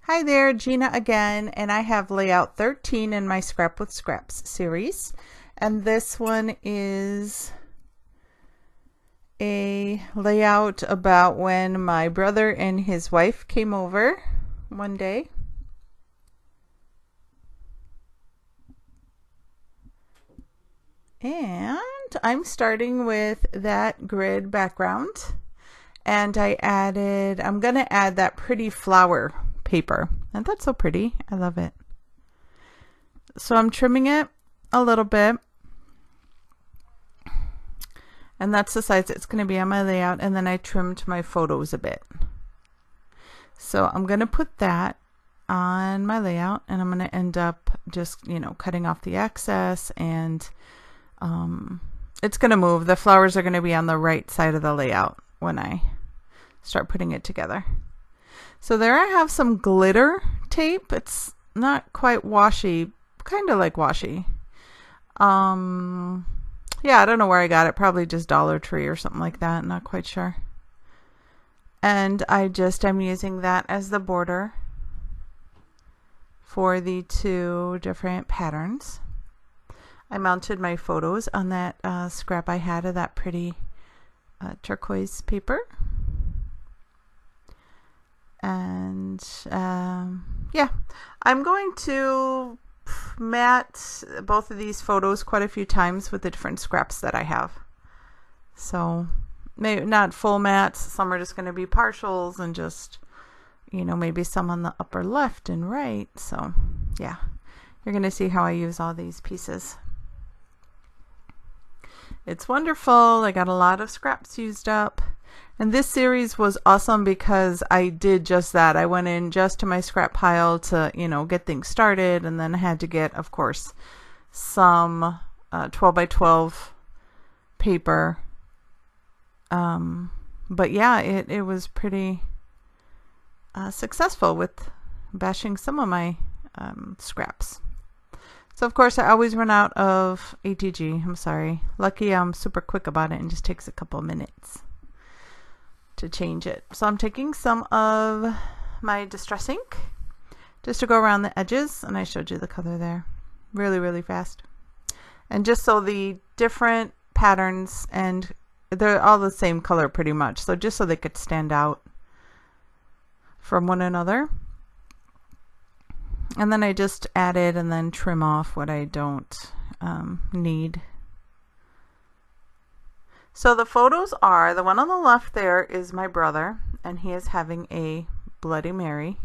Hi there, Gina again, and I have layout 13 in my Scrap with Scraps series. And this one is a layout about when my brother and his wife came over one day. And I'm starting with that grid background. And I'm going to add that pretty flower paper. And that's so pretty. I love it. So I'm trimming it a little bit. And that's the size it's going to be on my layout. And then I trimmed my photos a bit. So I'm going to put that on my layout. And I'm going to end up just, cutting off the excess. And it's going to move. The flowers are going to be on the right side of the layout when I start putting it together. So there I have some glitter tape. It's not quite washy, kind of like washi. Yeah, I don't know where I got it. Probably just Dollar Tree or something like that. Not quite sure. And I'm using that as the border for the two different patterns. I mounted my photos on that scrap I had of that pretty turquoise paper. And yeah, I'm going to mat both of these photos quite a few times with the different scraps that I have. So maybe not full mats, some are just going to be partials and just, maybe some on the upper left and right. So yeah, you're going to see how I use all these pieces. It's wonderful. I got a lot of scraps used up. And this series was awesome because I did just that. I went in just to my scrap pile to, get things started, and then I had to get, of course, some 12 by 12 paper. But yeah, it was pretty successful with bashing some of my scraps. So of course I always run out of ATG. I'm sorry. Lucky I'm super quick about it and just takes a couple of minutes to change it. So I'm taking some of my Distress ink just to go around the edges, and I showed you the color there really, really fast. And just so the different patterns, and they're all the same color pretty much, so just so they could stand out from one another. And then I just added and then trim off what I don't need. So the photos are, the one on the left there is my brother, and he is having a Bloody Mary,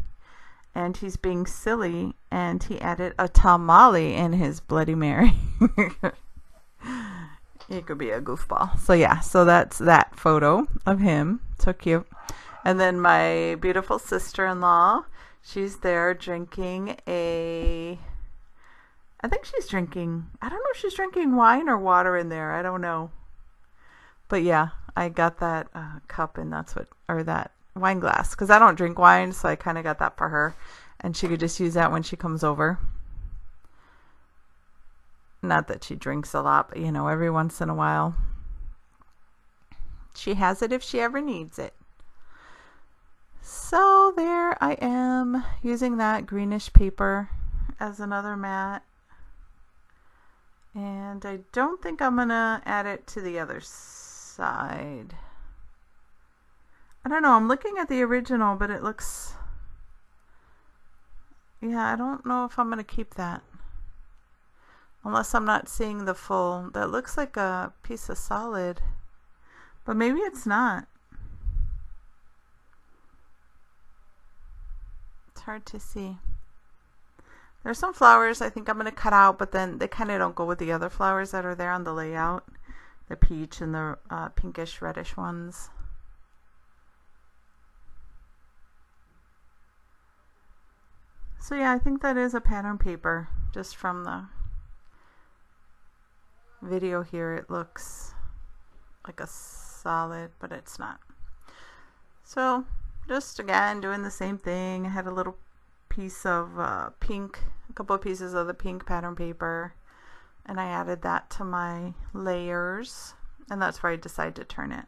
and he's being silly, and he added a tamale in his Bloody Mary. He could be a goofball. So yeah, so that's that photo of him. So cute. And then my beautiful sister-in-law, she's there drinking I think she's drinking, I don't know if she's drinking wine or water in there. I don't know. But yeah, I got that cup, and that wine glass, because I don't drink wine, so I kind of got that for her, and she could just use that when she comes over. Not that she drinks a lot, but every once in a while she has it if she ever needs it. So there I am using that greenish paper as another mat, and I don't think I'm gonna add it to the other side. I don't know, I'm looking at the original, but it looks, yeah, I don't know if I'm gonna keep that unless I'm not seeing the full. That looks like a piece of solid, but maybe it's not. It's hard to see. There's some flowers I think I'm going to cut out, but then they kind of don't go with the other flowers that are there on the layout. The peach and the pinkish reddish ones. So yeah, I think that is a pattern paper. Just from the video here, it looks like a solid, but it's not. So just again doing the same thing. I had a little piece of pink, a couple of pieces of the pink pattern paper, and I added that to my layers, and that's where I decided to turn it.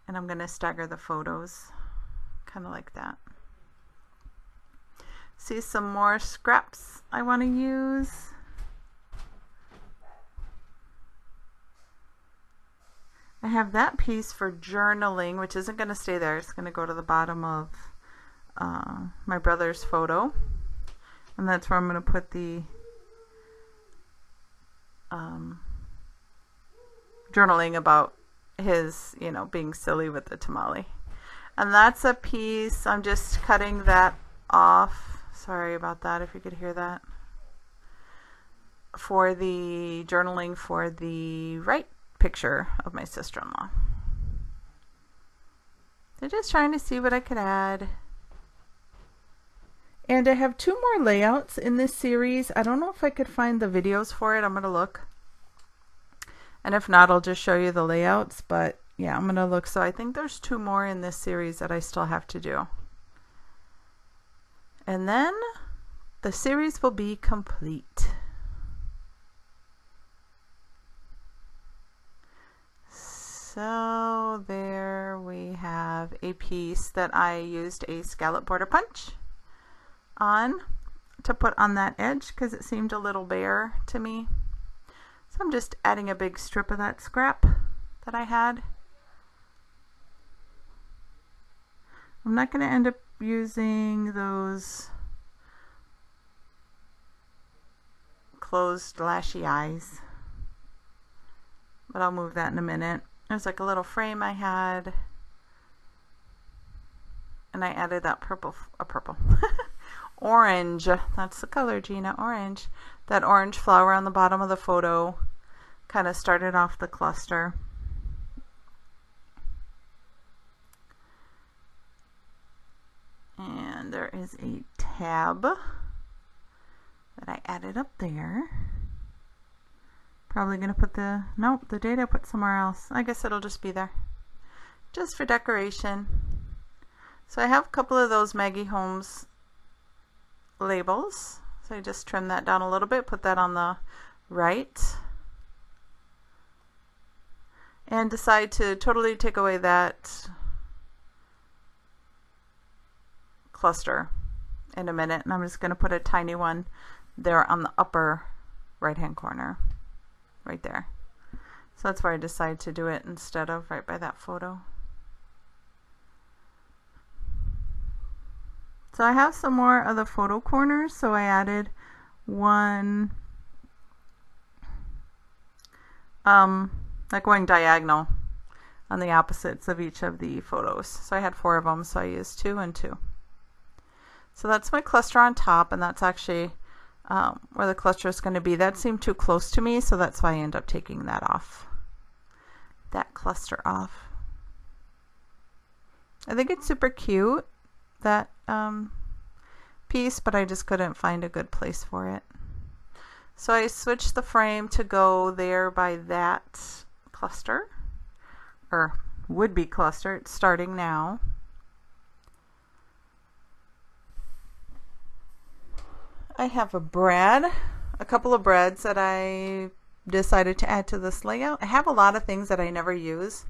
And I'm going to stagger the photos kind of like that. see some more scraps I want to use. I have that piece for journaling, which isn't going to stay there. It's going to go to the bottom of my brother's photo. And that's where I'm going to put the journaling about his, you know, being silly with the tamale. And that's a piece, I'm just cutting that off. Sorry about that if you could hear that. For the journaling for the right picture of my sister-in-law. So just trying to see what I could add. And I have 2 more layouts in this series. I don't know if I could find the videos for it. I'm going to look. And if not, I'll just show you the layouts. But yeah, I'm going to look. So I think there's 2 more in this series that I still have to do. And then the series will be complete. So there we have a piece that I used a scallop border punch on to put on that edge because it seemed a little bare to me. So I'm just adding a big strip of that scrap that I had. I'm not going to end up using those closed lashy eyes, but I'll move that in a minute. There's like a little frame I had, and I added that purple, orange, that's the color, Gina, orange. That orange flower on the bottom of the photo kind of started off the cluster. And there is a tab that I added up there. Probably gonna put the, nope, the date I put somewhere else. I guess it'll just be there, just for decoration. So I have a couple of those Maggie Holmes labels. So I just trim that down a little bit, put that on the right, and decide to totally take away that cluster in a minute. And I'm just gonna put a tiny one there on the upper right hand corner. Right there. So that's where I decided to do it instead of right by that photo. So I have some more of the photo corners, so I added one like going diagonal on the opposites of each of the photos. So I had 4 of them, so I used 2 and 2. So that's my cluster on top, and that's actually where the cluster is going to be. That seemed too close to me, so that's why I end up taking that off. That cluster off. I think it's super cute, that piece, but I just couldn't find a good place for it. So I switched the frame to go there by that cluster, or would be cluster. It's starting now. I have a couple of breads that I decided to add to this layout. I have a lot of things that I never use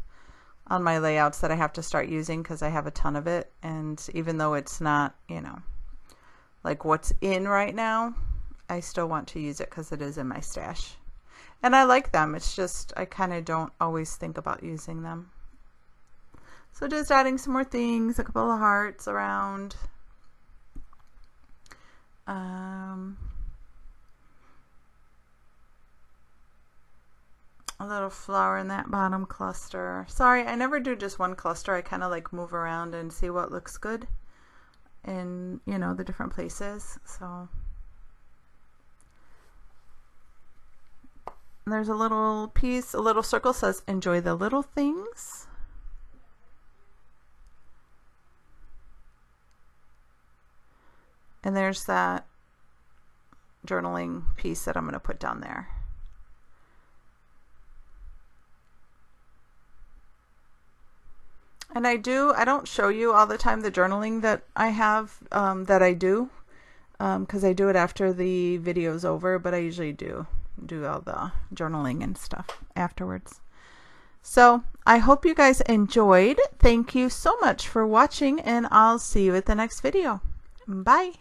on my layouts that I have to start using because I have a ton of it. And even though it's not, you know, like what's in right now, I still want to use it because it is in my stash. And I like them. It's just I kind of don't always think about using them. So just adding some more things, a couple of hearts around. A little flower in that bottom cluster. Sorry, I never do just one cluster. I kind of like move around and see what looks good in, you know, the different places. So there's a little piece, a little circle says enjoy the little things. And there's that journaling piece that I'm going to put down there. And I don't show you all the time the journaling that I have, that I do, because I do it after the video's over, but I usually do all the journaling and stuff afterwards. So I hope you guys enjoyed. Thank you so much for watching, and I'll see you at the next video. Bye.